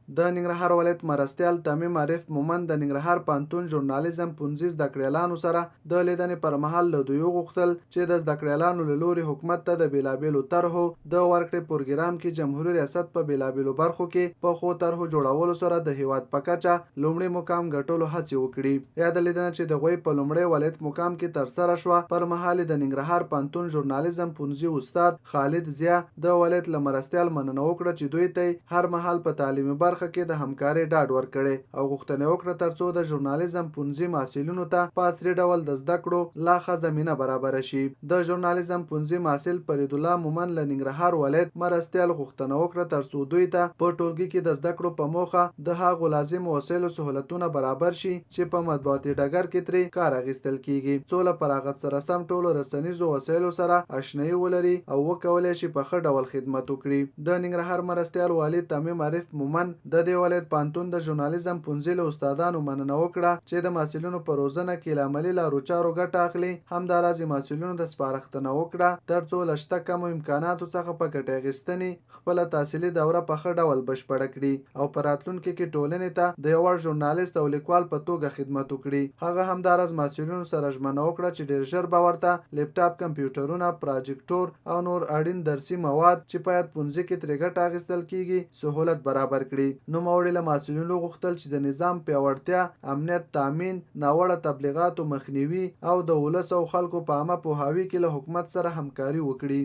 د ننګرهار ولایت مرستیال تمیم عارف مومند د ننګرهار پوهنتون ژورنالیزم پوهنځي زده کړیالانو سره د لیدنې پر مهال له دوی وغوښتل چې د زده کړیالانو له لوري حکومت ته د بېلابېلو طرحو د ورکړې پروګرام کې جمهوري ریاست په بېلابېلو برخو کې په ښو طرحو جوړولو سره د هیواد په کچه لومړي مقام ګټلو هڅې وکړي. یاده لیدنه چې د هغوی په لومړي ولایت مقام کې ترسره شوه پر مهال د ننګرهار پوهنتون ژورنالیزم پوهنځي استاد خالد ضیا د ولایت له مرستیال مننه وکړه چې دوی ته هر مهال په تعلیمي برخه کې د همکارۍ ډاډ ورکړي او غوښتنه وکړه ترڅو د ژورنالیزم پوهنځي محصلینو ته په عصري ډول د زده کړو لا ښه زمینه برابره شي. د ژورنالیزم پوهنځي محصل فرید الله مومن له ننګرهار ولایت مرستیال غوښتنه وکړه ترڅو دوی ته په ټولګي کې د زده کړو په موخه د هغو لازمو وسایلو سهولتونه برابر شي چې په مطبوعاتي ډګر کې ترې کار اخیستل کیږي، څو له فراغت سره سم ټولو رسنیزو وسایلو سره آشنایي ولري او وکولای شي په ښه ډول خدمت وکړي. د ننګرهار مرستیال والي تمیم عارف مومن د دې ولایت پوهنتون د ژورنالیزم پوهنځي له استادانو مننه وکړه چې د محصلینو په روزنه کې له عملي لارو چارو ګټه اخلي. همداراز محصلینو د سپارښتنه وکړه ترڅو له شته کمو امکاناتو څخه په ګټې اخیستنې خپله تحصیلي دوره په ښه ډول بشپړه کړي او په راتلونکي کې ټولنې ته د یو وړ ژورنالیست او لیکوال په توګه خدمت وکړي. هغه همداراز محصلینو سره ژمنه وکړه چې ډېر ژر به ورته لیپټاپ، کمپیوټرونه، پراجیکټور او نور اړین درسي مواد چې باید پوهنځي کې ترې ګټه اخیستل کیږي سهولت برابر کړي. نوموړي له محصلینو غوښتل چې د نظام پیاوړتیا، امنیت تامین، ناوړه تبلیغاتو مخنیوي او د ولس او خلکو په عامه پوهاوي کې له حکومت سره همکاري وکړي.